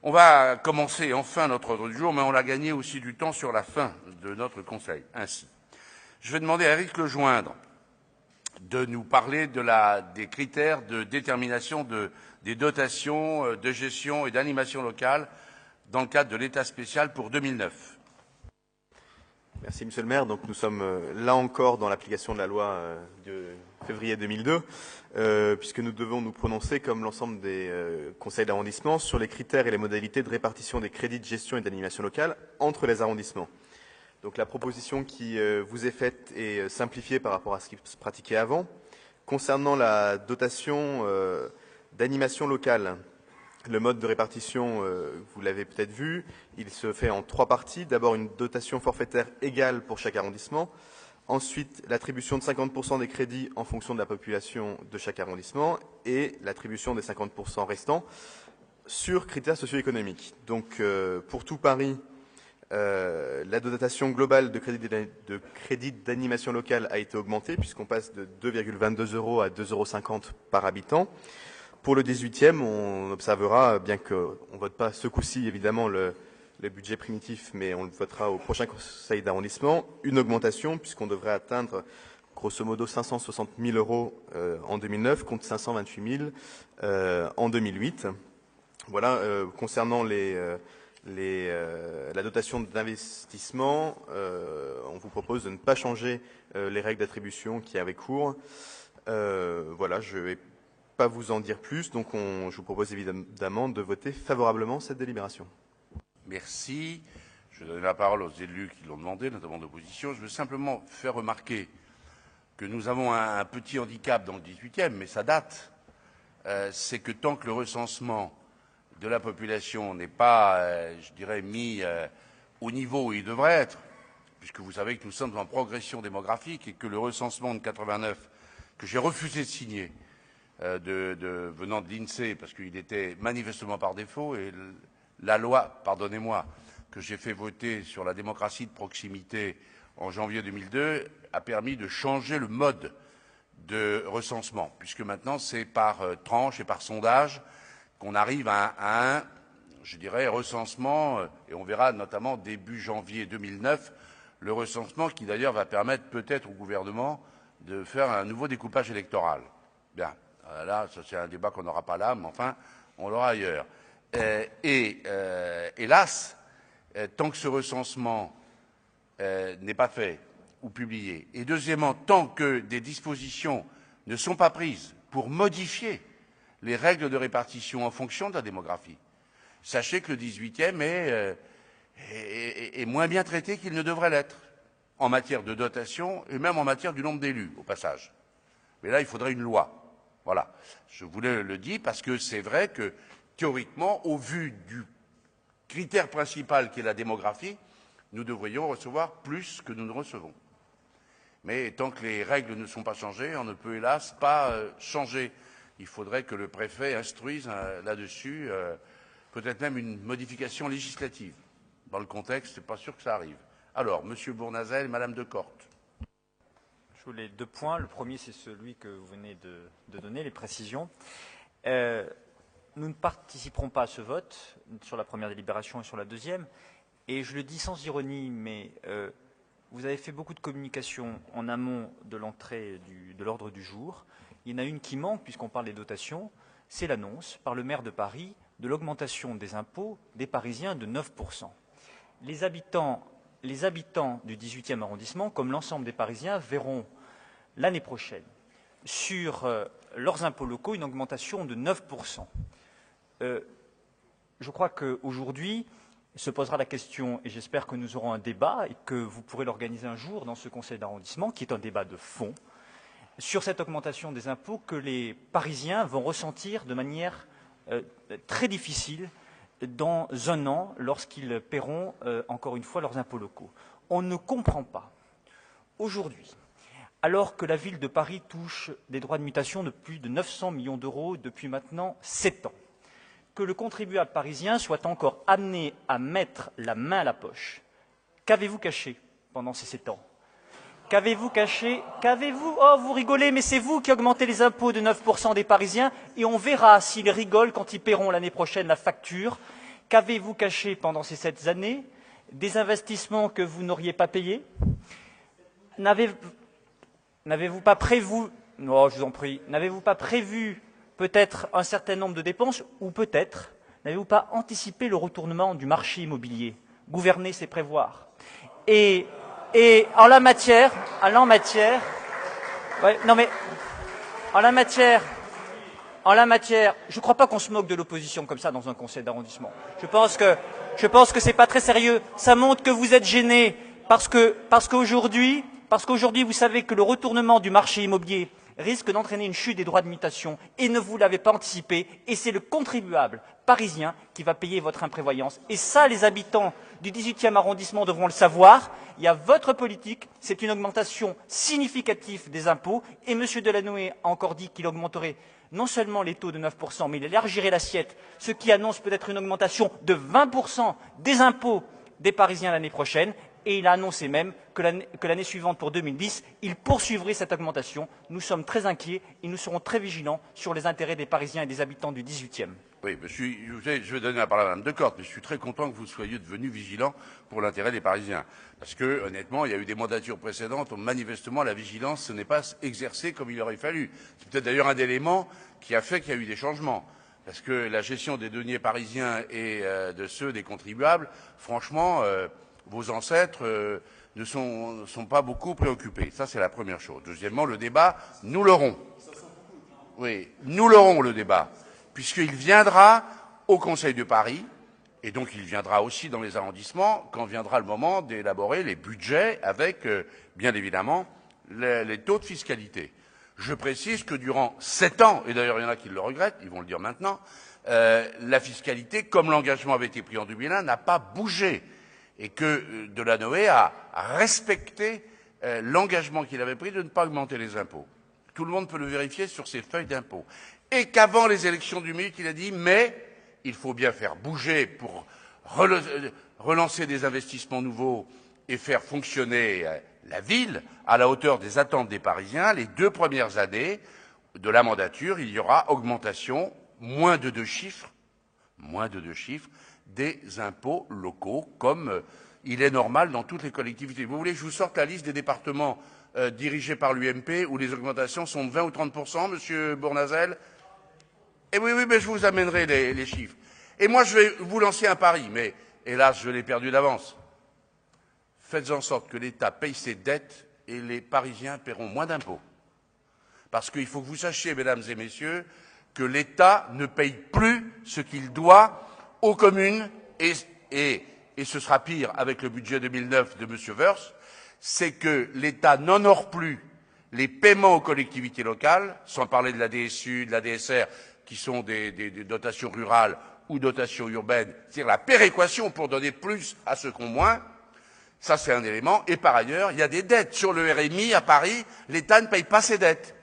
On va commencer enfin notre ordre du jour, mais on a gagné aussi du temps sur la fin de notre Conseil. Ainsi, je vais demander à Éric Lejoindre de nous parler des critères de détermination des dotations de gestion et d'animation locale dans le cadre de l'État spécial pour 2009. Merci Monsieur le maire. Donc nous sommes là encore dans l'application de la loi de février 2002, puisque nous devons nous prononcer, comme l'ensemble des conseils d'arrondissement, sur les critères et les modalités de répartition des crédits de gestion et d'animation locale entre les arrondissements. Donc la proposition qui vous est faite est simplifiée par rapport à ce qui se pratiquait avant. Concernant la dotation d'animation locale, le mode de répartition, vous l'avez peut-être vu, il se fait en 3 parties. D'abord, une dotation forfaitaire égale pour chaque arrondissement. Ensuite, l'attribution de 50% des crédits en fonction de la population de chaque arrondissement et l'attribution des 50% restants sur critères socio-économiques. Donc, pour tout Paris, la dotation globale de crédit d'animation locale a été augmentée puisqu'on passe de 2,22 € à 2,50 € par habitant. Pour le 18e, on observera, bien qu'on ne vote pas ce coup-ci évidemment le budget primitif, mais on le votera au prochain conseil d'arrondissement, une augmentation puisqu'on devrait atteindre grosso modo 560 000 € en 2009 contre 528 000 en 2008. Voilà, concernant la dotation d'investissement, on vous propose de ne pas changer les règles d'attribution qui avaient cours. Voilà, je vais pas vous en dire plus, donc je vous propose évidemment de voter favorablement cette délibération. Merci. Je donne la parole aux élus qui l'ont demandé, notamment d'opposition. Je veux simplement faire remarquer que nous avons un petit handicap dans le 18e, mais ça date. C'est que tant que le recensement de la population n'est pas, je dirais, mis au niveau où il devrait être, puisque vous savez que nous sommes en progression démographique et que le recensement de 89, que j'ai refusé de signer, venant de l'INSEE, parce qu'il était manifestement par défaut, et la loi, pardonnez-moi, que j'ai fait voter sur la démocratie de proximité en janvier 2002 a permis de changer le mode de recensement, puisque maintenant c'est par tranche et par sondage qu'on arrive à un, je dirais, recensement, et on verra notamment début janvier 2009, le recensement qui d'ailleurs va permettre peut-être au gouvernement de faire un nouveau découpage électoral. Bien. Là, ça c'est un débat qu'on n'aura pas là, mais enfin, on l'aura ailleurs. Hélas, tant que ce recensement n'est pas fait ou publié, et deuxièmement, tant que des dispositions ne sont pas prises pour modifier les règles de répartition en fonction de la démographie, sachez que le 18e est moins bien traité qu'il ne devrait l'être, en matière de dotation et même en matière du nombre d'élus, au passage. Mais là, il faudrait une loi. Voilà, je voulais le dire parce que c'est vrai que, théoriquement, au vu du critère principal qui est la démographie, nous devrions recevoir plus que nous ne recevons. Mais tant que les règles ne sont pas changées, on ne peut hélas pas changer. Il faudrait que le préfet instruise là-dessus, peut-être même une modification législative. Dans le contexte, c'est pas sûr que ça arrive. Alors, Monsieur Bournazel, Madame de Corte. Je voulais 2 points. Le premier, c'est celui que vous venez de donner, les précisions. Nous ne participerons pas à ce vote sur la première délibération et sur la deuxième. Et je le dis sans ironie, mais vous avez fait beaucoup de communication en amont de l'entrée de l'ordre du jour. Il y en a une qui manque, puisqu'on parle des dotations, c'est l'annonce par le maire de Paris de l'augmentation des impôts des Parisiens de 9%. Les habitants du 18e arrondissement, comme l'ensemble des Parisiens, verront l'année prochaine sur leurs impôts locaux une augmentation de 9%. Je crois qu'aujourd'hui se posera la question, et j'espère que nous aurons un débat et que vous pourrez l'organiser un jour dans ce conseil d'arrondissement, qui est un débat de fond, sur cette augmentation des impôts que les Parisiens vont ressentir de manière très difficile dans un an, lorsqu'ils paieront encore une fois leurs impôts locaux. On ne comprend pas, aujourd'hui, alors que la ville de Paris touche des droits de mutation de plus de 900 millions d'euros depuis maintenant 7 ans, que le contribuable parisien soit encore amené à mettre la main à la poche. Qu'avez-vous caché pendant ces 7 ans? Qu'avez-vous caché? Oh, vous rigolez, mais c'est vous qui augmentez les impôts de 9% des Parisiens, et on verra s'ils rigolent quand ils paieront l'année prochaine la facture Qu'avez-vous caché pendant ces 7 années? Des investissements que vous n'auriez pas payés? N'avez-vous pas prévu, non, je vous en prie, n'avez-vous pas prévu peut-être un certain nombre de dépenses, ou peut-être n'avez-vous pas anticipé le retournement du marché immobilier? Gouverner, c'est prévoir. Et en la matière, ouais, non mais en la matière, je ne crois pas qu'on se moque de l'opposition comme ça dans un conseil d'arrondissement. Je pense que c'est pas très sérieux. Ça montre que vous êtes gênés parce qu'aujourd'hui, vous savez que le retournement du marché immobilier risque d'entraîner une chute des droits de mutation et ne vous l'avez pas anticipé, et c'est le contribuable parisien qui va payer votre imprévoyance. Et ça, les habitants du 18e arrondissement devront le savoir. Il y a votre politique, c'est une augmentation significative des impôts, et M. Delanoë a encore dit qu'il augmenterait non seulement les taux de 9%, mais il élargirait l'assiette, ce qui annonce peut-être une augmentation de 20% des impôts des Parisiens l'année prochaine. Et il a annoncé même que l'année suivante, pour 2010, il poursuivrait cette augmentation. Nous sommes très inquiets et nous serons très vigilants sur les intérêts des Parisiens et des habitants du 18e. Oui, je vais donner la parole à Mme Decorte, mais je suis très content que vous soyez devenu vigilant pour l'intérêt des Parisiens. Parce que, honnêtement, il y a eu des mandatures précédentes où, manifestement, la vigilance ne n'est pas exercée comme il aurait fallu. C'est peut-être d'ailleurs un élément qui a fait qu'il y a eu des changements. Parce que la gestion des deniers parisiens et de ceux des contribuables, franchement, vos ancêtres ne sont pas beaucoup préoccupés. Ça, c'est la première chose. Deuxièmement, le débat, nous l'aurons. Oui, nous l'aurons, le débat, puisqu'il viendra au Conseil de Paris, et donc il viendra aussi dans les arrondissements, quand viendra le moment d'élaborer les budgets avec, bien évidemment, les taux de fiscalité. Je précise que durant 7 ans, et d'ailleurs il y en a qui le regrettent, ils vont le dire maintenant, la fiscalité, comme l'engagement avait été pris en 2001, n'a pas bougé. Et que Delanoë a respecté l'engagement qu'il avait pris de ne pas augmenter les impôts. Tout le monde peut le vérifier sur ses feuilles d'impôts. Et qu'avant les élections du minute, il a dit « mais il faut bien faire bouger pour relancer des investissements nouveaux et faire fonctionner la ville à la hauteur des attentes des Parisiens. Les 2 premières années de la mandature, il y aura augmentation, moins de 2 chiffres, des impôts locaux, comme il est normal dans toutes les collectivités. Vous voulez que je vous sorte la liste des départements dirigés par l'UMP où les augmentations sont de 20 ou 30%, Monsieur Bournazel? Et oui, mais je vous amènerai les chiffres. Et moi, je vais vous lancer un pari, mais hélas, je l'ai perdu d'avance. Faites en sorte que l'État paye ses dettes et les Parisiens paieront moins d'impôts. Parce qu'il faut que vous sachiez, mesdames et messieurs, que l'État ne paye plus ce qu'il doit aux communes, et ce sera pire avec le budget 2009 de M. Woerth, c'est que l'État n'honore plus les paiements aux collectivités locales, sans parler de la DSU, de la DSR, qui sont des dotations rurales ou dotations urbaines, c'est-à-dire la péréquation pour donner plus à ceux qui ont moins. Ça, c'est un élément. Et par ailleurs, il y a des dettes. Sur le RMI, à Paris, l'État ne paye pas ses dettes.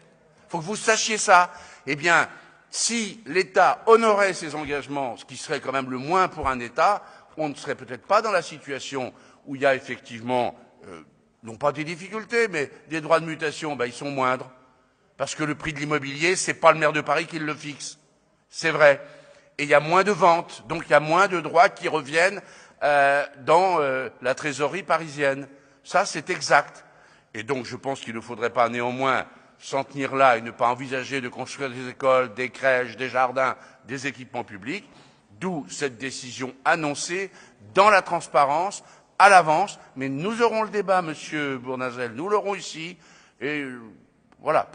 Il faut que vous sachiez ça. Eh bien, si l'État honorait ses engagements, ce qui serait quand même le moins pour un État, on ne serait peut-être pas dans la situation où il y a effectivement, non pas des difficultés, mais des droits de mutation, ils sont moindres. Parce que le prix de l'immobilier, c'est pas le maire de Paris qui le fixe. C'est vrai. Et il y a moins de ventes, donc il y a moins de droits qui reviennent dans la trésorerie parisienne. Ça, c'est exact. Et donc, je pense qu'il ne faudrait pas néanmoins s'en tenir là et ne pas envisager de construire des écoles, des crèches, des jardins, des équipements publics, d'où cette décision annoncée dans la transparence, à l'avance. Mais nous aurons le débat, Monsieur Bournazel, nous l'aurons ici, et voilà,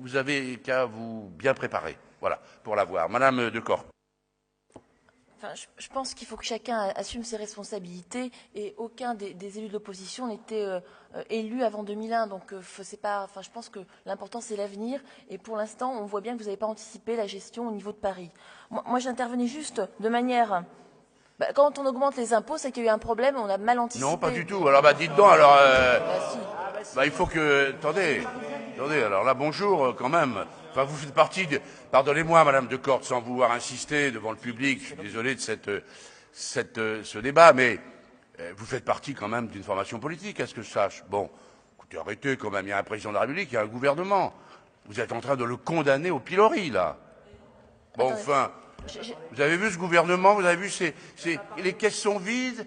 vous avez qu'à vous bien préparer, voilà, pour l'avoir. Madame Decorte. Enfin, je pense qu'il faut que chacun assume ses responsabilités, et aucun des élus de l'opposition n'était élu avant 2001. Donc, c'est pas. Enfin, je pense que l'important c'est l'avenir. Et pour l'instant, on voit bien que vous n'avez pas anticipé la gestion au niveau de Paris. Moi, j'intervenais juste de manière. Quand on augmente les impôts, c'est qu'il y a eu un problème. On a mal anticipé. Non, pas du tout. Alors, dites donc. Alors, Si. il faut que. Attendez. Alors là, bonjour, quand même. Enfin, vous faites partie de... Pardonnez-moi, Madame Decorte, sans vouloir insister devant le public, je suis désolé de ce débat, mais vous faites partie quand même d'une formation politique, à ce que je sache. Bon, écoutez, arrêtez quand même, il y a un président de la République, il y a un gouvernement. Vous êtes en train de le condamner au pilori, là. Bon, enfin, Vous avez vu ce gouvernement, vous avez vu les caisses sont vides.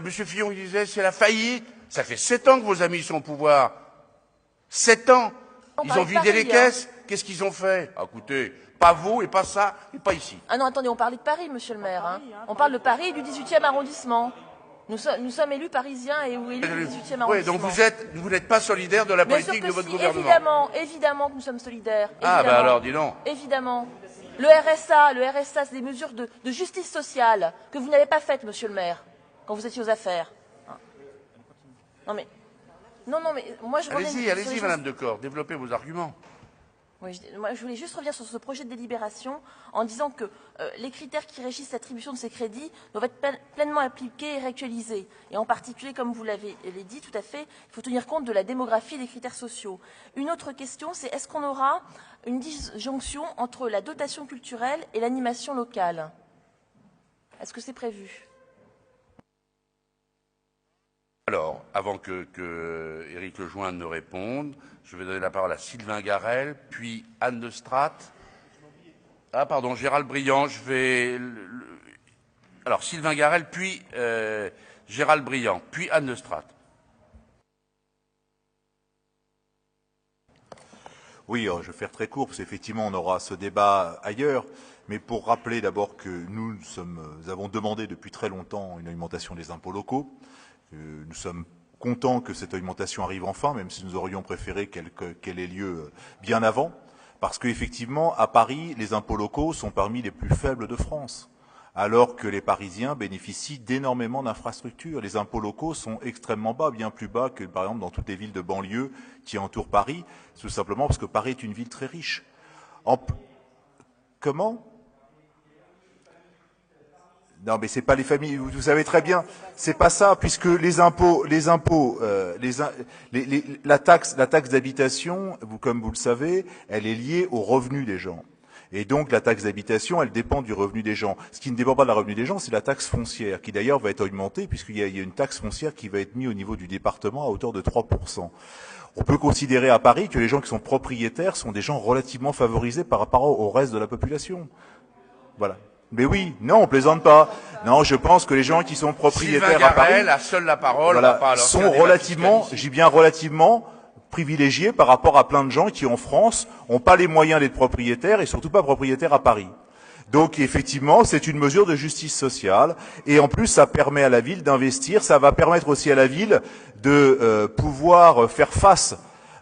Monsieur Fillon il disait c'est la faillite. Ça fait 7 ans que vos amis sont au pouvoir. 7 ans. Ils ont vidé les caisses. Qu'est-ce qu'ils ont fait? Écoutez, pas vous et pas ça et pas ici. Ah non, attendez, on parlait de Paris, monsieur le maire. Hein. On parle de Paris et du 18e arrondissement. Nous sommes élus parisiens et élus du 18e arrondissement. Oui, donc vous n'êtes pas solidaire de la politique de votre gouvernement. Évidemment que nous sommes solidaires. Ah, ben alors, dis donc. Évidemment. Le RSA, c'est des mesures de justice sociale que vous n'avez pas faites, monsieur le maire, quand vous étiez aux affaires. Non, mais moi je reviens... Allez-y, Madame Decor, développez vos arguments. Oui, je voulais juste revenir sur ce projet de délibération en disant que les critères qui régissent l'attribution de ces crédits doivent être pleinement appliqués et réactualisés. Et en particulier, comme vous l'avez dit tout à fait, il faut tenir compte de la démographie et des critères sociaux. Une autre question, c'est est-ce qu'on aura une disjonction entre la dotation culturelle et l'animation locale? Est-ce que c'est prévu? Alors, avant que Éric Lejoindre ne réponde, je vais donner la parole à Sylvain Garel, puis Anne de Straat. Ah, pardon, Gérald Briand, je vais... Alors, Sylvain Garel, puis Gérald Briand, puis Anne de Straat. Oui, je vais faire très court, parce qu'effectivement, on aura ce débat ailleurs. Mais pour rappeler d'abord que nous avons demandé depuis très longtemps une augmentation des impôts locaux. Nous sommes contents que cette augmentation arrive enfin, même si nous aurions préféré qu'elle ait lieu bien avant, parce qu'effectivement, à Paris, les impôts locaux sont parmi les plus faibles de France, alors que les Parisiens bénéficient d'énormément d'infrastructures. Les impôts locaux sont extrêmement bas, bien plus bas que, par exemple, dans toutes les villes de banlieue qui entourent Paris, tout simplement parce que Paris est une ville très riche. Comment ? Non, mais c'est pas les familles. Vous savez très bien, c'est pas ça, puisque la taxe d'habitation, comme vous le savez, elle est liée au revenu des gens. Et donc la taxe d'habitation, elle dépend du revenu des gens. Ce qui ne dépend pas de la revenu des gens, c'est la taxe foncière, qui d'ailleurs va être augmentée, puisqu'il y a une taxe foncière qui va être mise au niveau du département à hauteur de 3%. On peut considérer à Paris que les gens qui sont propriétaires sont des gens relativement favorisés par rapport au reste de la population. Voilà. Mais oui, non, on plaisante pas. Non, je pense que les gens qui sont propriétaires à Paris, seule la parole, voilà, sont relativement, j'ai bien relativement, privilégiés par rapport à plein de gens qui, en France, n'ont pas les moyens d'être propriétaires et surtout pas propriétaires à Paris. Donc, effectivement, c'est une mesure de justice sociale. Et en plus, ça permet à la ville d'investir. Ça va permettre aussi à la ville de pouvoir faire face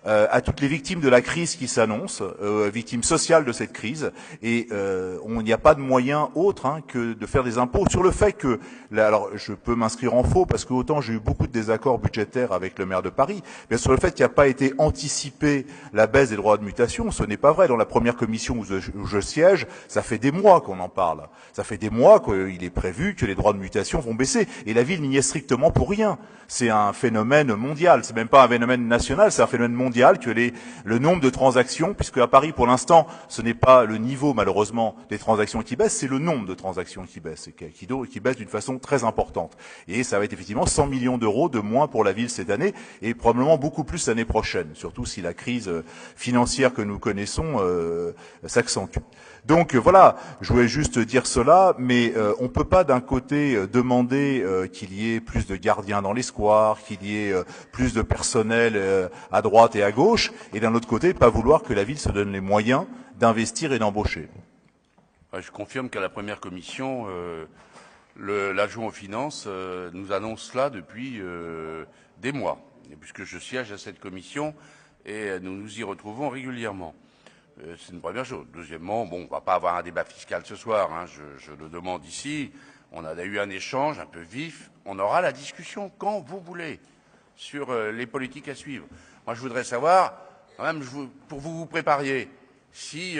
à toutes les victimes de la crise qui s'annonce, victimes sociales de cette crise, et il n'y a pas de moyen autre que de faire des impôts. Sur le fait que, alors je peux m'inscrire en faux, parce que autant j'ai eu beaucoup de désaccords budgétaires avec le maire de Paris, mais sur le fait qu'il n'y a pas été anticipé la baisse des droits de mutation, ce n'est pas vrai. Dans la première commission où je siège, ça fait des mois qu'on en parle. Ça fait des mois qu'il est prévu que les droits de mutation vont baisser, et la ville n'y est strictement pour rien. C'est un phénomène mondial, c'est même pas un phénomène national, c'est un phénomène mondial que le nombre de transactions, puisque à Paris, pour l'instant, ce n'est pas le niveau, malheureusement, des transactions qui baisse, c'est le nombre de transactions qui baisse, et qui baisse d'une façon très importante. Et ça va être effectivement 100 millions d'euros de moins pour la ville cette année, et probablement beaucoup plus l'année prochaine, surtout si la crise financière que nous connaissons s'accentue. Donc voilà, je voulais juste dire cela, mais on ne peut pas d'un côté demander qu'il y ait plus de gardiens dans les squares, qu'il y ait plus de personnel à droite et à gauche, et d'un autre côté, pas vouloir que la ville se donne les moyens d'investir et d'embaucher. Je confirme qu'à la première commission, l'adjoint aux finances nous annonce cela depuis des mois, puisque je siège à cette commission et nous nous y retrouvons régulièrement. C'est une première chose. Deuxièmement, bon, on va pas avoir un débat fiscal ce soir, je le demande ici. On a eu un échange un peu vif. On aura la discussion quand vous voulez sur les politiques à suivre. Moi, je voudrais savoir, quand même, pour vous prépariez, si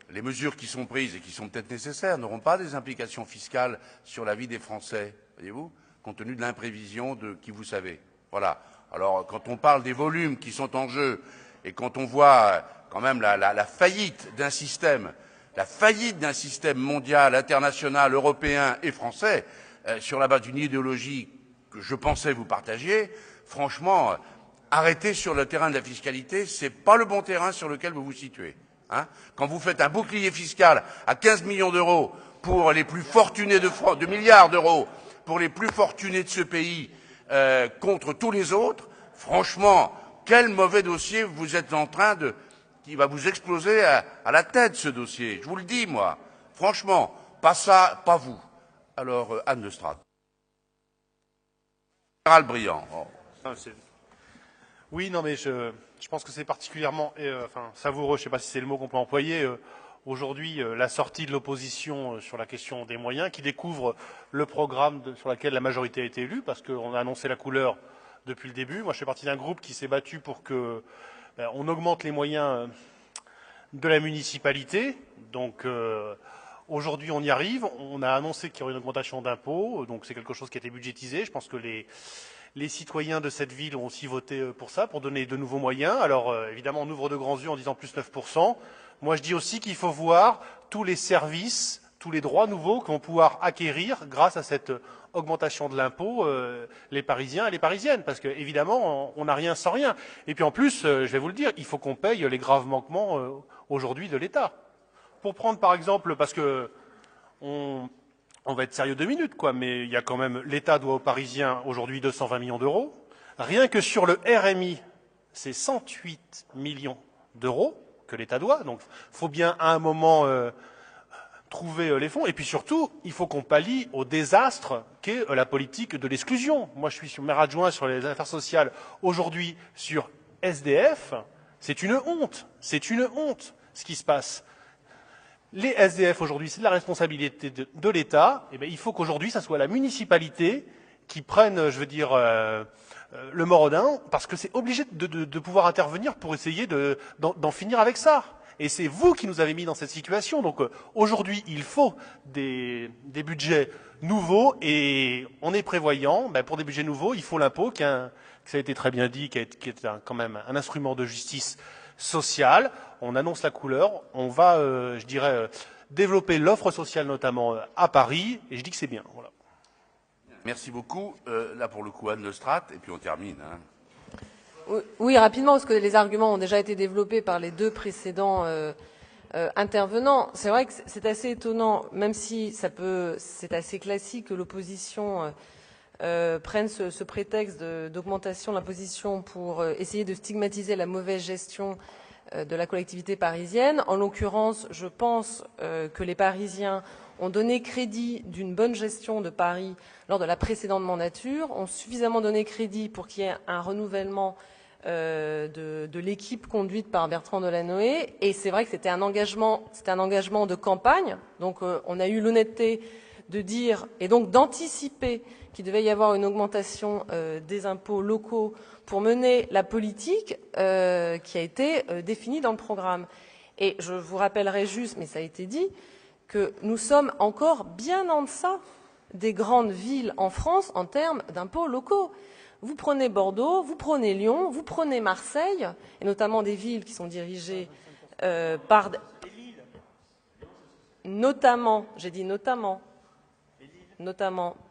les mesures qui sont prises et qui sont peut-être nécessaires n'auront pas des implications fiscales sur la vie des Français, voyez-vous, compte tenu de l'imprévision de qui vous savez. Voilà. Alors, quand on parle des volumes qui sont en jeu et quand on voit quand même la faillite d'un système, mondial, international, européen et français, sur la base d'une idéologie que je pensais vous partagiez, franchement, arrêtez sur le terrain de la fiscalité, c'est pas le bon terrain sur lequel vous vous situez. Quand vous faites un bouclier fiscal à 15 millions d'euros pour les plus fortunés de milliards d'euros, pour les plus fortunés de ce pays, contre tous les autres, franchement, quel mauvais dossier vous êtes en train de... qui va vous exploser à la tête, ce dossier. Je vous le dis, moi. Franchement, pas ça, pas vous. Alors, Anne de Straat. Général Briand. Oh. Oui, non, mais je pense que c'est particulièrement savoureux, je ne sais pas si c'est le mot qu'on peut employer, aujourd'hui, la sortie de l'opposition sur la question des moyens, qui découvre le programme sur lequel la majorité a été élue, parce qu'on a annoncé la couleur depuis le début. Moi, je fais partie d'un groupe qui s'est battu pour que on augmente les moyens de la municipalité. Donc, aujourd'hui, on y arrive. On a annoncé qu'il y aurait une augmentation d'impôts, donc c'est quelque chose qui a été budgétisé. Je pense que les citoyens de cette ville ont aussi voté pour ça, pour donner de nouveaux moyens. Alors, évidemment, on ouvre de grands yeux en disant plus 9%. Moi, je dis aussi qu'il faut voir tous les services, tous les droits nouveaux qu'on va pouvoir acquérir grâce à cette augmentation de l'impôt, les Parisiens et les Parisiennes. Parce qu'évidemment, on n'a rien sans rien. Et puis en plus, je vais vous le dire, il faut qu'on paye les graves manquements aujourd'hui de l'État. Pour prendre par exemple, parce que on va être sérieux 2 minutes, quoi, mais il y a quand même, l'État doit aux Parisiens aujourd'hui 220 millions d'euros. Rien que sur le RMI, c'est 108 millions d'euros que l'État doit. Donc, il faut bien à un moment trouver les fonds. Et puis surtout, il faut qu'on pallie au désastre qu'est la politique de l'exclusion. Moi, je suis maire adjoint sur les affaires sociales. Aujourd'hui, sur SDF, c'est une honte. C'est une honte ce qui se passe. Les SDF aujourd'hui, c'est de la responsabilité de l'État. Eh bien, il faut qu'aujourd'hui, ça soit la municipalité qui prenne, je veux dire, le mordant, parce que c'est obligé de pouvoir intervenir pour essayer d'en finir avec ça. Et c'est vous qui nous avez mis dans cette situation. Donc aujourd'hui, il faut des budgets nouveaux et on est prévoyant. Ben, pour des budgets nouveaux, il faut l'impôt, ça a été très bien dit, qui est quand même un instrument de justice sociale. On annonce la couleur. On va, je dirais, développer l'offre sociale, notamment à Paris. Et je dis que c'est bien. Voilà. Merci beaucoup. Là, pour le coup, Anne de Straat, et puis on termine. Hein. Oui, rapidement, parce que les arguments ont déjà été développés par les deux précédents intervenants. C'est vrai que c'est assez étonnant, même si c'est assez classique que l'opposition prenne ce prétexte d'augmentation de l'imposition pour essayer de stigmatiser la mauvaise gestion de la collectivité parisienne. En l'occurrence, je pense que les Parisiens ont donné crédit d'une bonne gestion de Paris lors de la précédente mandature, ont suffisamment donné crédit pour qu'il y ait un renouvellement de l'équipe conduite par Bertrand Delanoë. Et c'est vrai que c'était un engagement de campagne. Donc on a eu l'honnêteté de dire et donc d'anticiper qu'il devait y avoir une augmentation des impôts locaux pour mener la politique qui a été définie dans le programme. Et je vous rappellerai juste, mais ça a été dit, que nous sommes encore bien en deçà des grandes villes en France en termes d'impôts locaux. Vous prenez Bordeaux, vous prenez Lyon, vous prenez Marseille, et notamment des villes qui sont dirigées par... Notamment, j'ai dit notamment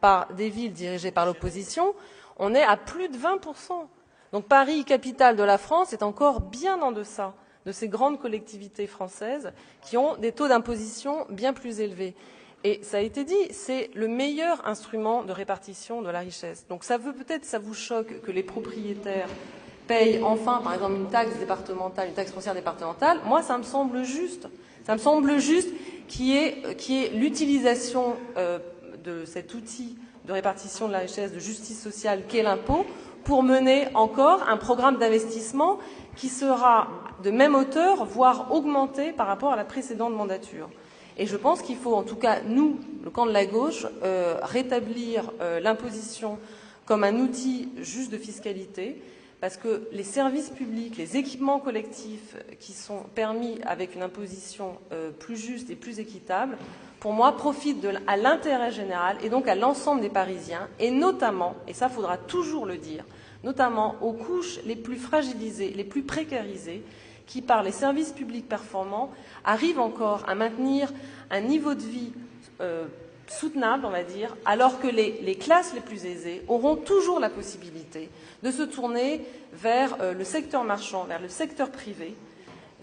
par des villes dirigées par l'opposition, on est à plus de 20%. Donc Paris, capitale de la France, est encore bien en deçà de ces grandes collectivités françaises qui ont des taux d'imposition bien plus élevés. Et ça a été dit, c'est le meilleur instrument de répartition de la richesse. Donc ça vous choque que les propriétaires payent enfin, par exemple, une taxe départementale, une taxe foncière départementale. Moi, ça me semble juste. Ça me semble juste qu'il y ait l'utilisation de cet outil de répartition de la richesse, de justice sociale qu'est l'impôt, pour mener encore un programme d'investissement qui sera de même hauteur, voire augmenté par rapport à la précédente mandature. Et je pense qu'il faut, en tout cas, nous, le camp de la gauche, rétablir l'imposition comme un outil juste de fiscalité, parce que les services publics, les équipements collectifs qui sont permis avec une imposition plus juste et plus équitable, pour moi, profitent à l'intérêt général et donc à l'ensemble des Parisiens, et notamment, et ça faudra toujours le dire, notamment aux couches les plus fragilisées, les plus précarisées, qui, par les services publics performants, arrivent encore à maintenir un niveau de vie soutenable, on va dire, alors que les classes les plus aisées auront toujours la possibilité de se tourner vers le secteur marchand, vers le secteur privé,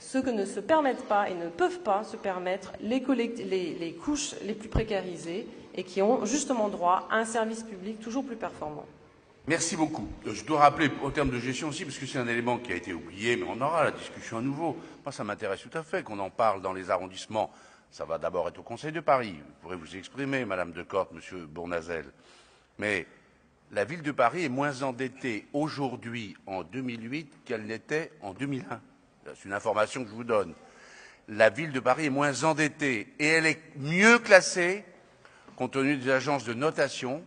ce que ne se permettent pas et ne peuvent pas se permettre les couches les plus précarisées et qui ont justement droit à un service public toujours plus performant. Merci beaucoup. Je dois rappeler au terme de gestion aussi, parce que c'est un élément qui a été oublié, mais on aura la discussion à nouveau. Moi, ça m'intéresse tout à fait qu'on en parle dans les arrondissements. Ça va d'abord être au Conseil de Paris. Vous pourrez vous exprimer, Madame de Corte, Monsieur Bournazel. Mais la ville de Paris est moins endettée aujourd'hui, en 2008, qu'elle n'était en 2001. C'est une information que je vous donne. La ville de Paris est moins endettée et elle est mieux classée, compte tenu des agences de notation,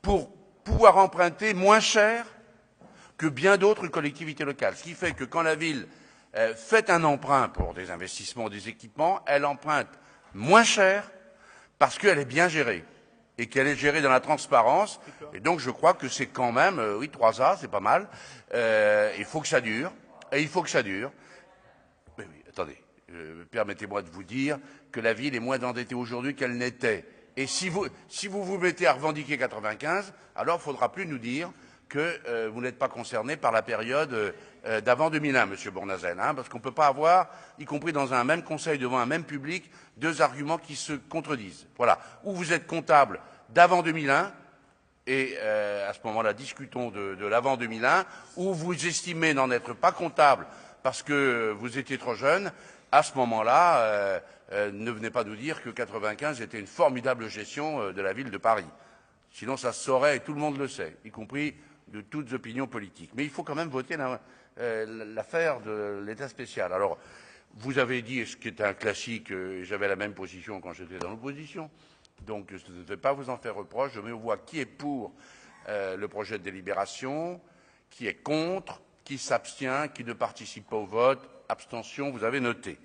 pour pouvoir emprunter moins cher que bien d'autres collectivités locales. Ce qui fait que quand la ville fait un emprunt pour des investissements, des équipements, elle emprunte moins cher parce qu'elle est bien gérée et qu'elle est gérée dans la transparence. Et donc je crois que c'est quand même, oui, 3A, c'est pas mal. Il faut que ça dure. Et il faut que ça dure. Mais oui, attendez, permettez-moi de vous dire que la ville est moins endettée aujourd'hui qu'elle n'était. Et si vous vous mettez à revendiquer 95, alors il ne faudra plus nous dire que vous n'êtes pas concerné par la période d'avant 2001, Monsieur Bournazel, hein, parce qu'on ne peut pas avoir, y compris dans un même conseil, devant un même public, deux arguments qui se contredisent. Voilà. Ou vous êtes comptable d'avant 2001, et à ce moment-là, discutons de l'avant 2001, ou vous estimez n'en être pas comptable parce que vous étiez trop jeune, à ce moment-là, ne venez pas nous dire que 95 était une formidable gestion de la ville de Paris. Sinon, ça se saurait et tout le monde le sait, y compris de toutes opinions politiques. Mais il faut quand même voter l'affaire de l'État spécial. Alors, vous avez dit, ce qui est un classique, et j'avais la même position quand j'étais dans l'opposition, donc je ne vais pas vous en faire reproche. Je mets aux voix qui est pour le projet de délibération, qui est contre, qui s'abstient, qui ne participe pas au vote. Abstention, vous avez noté.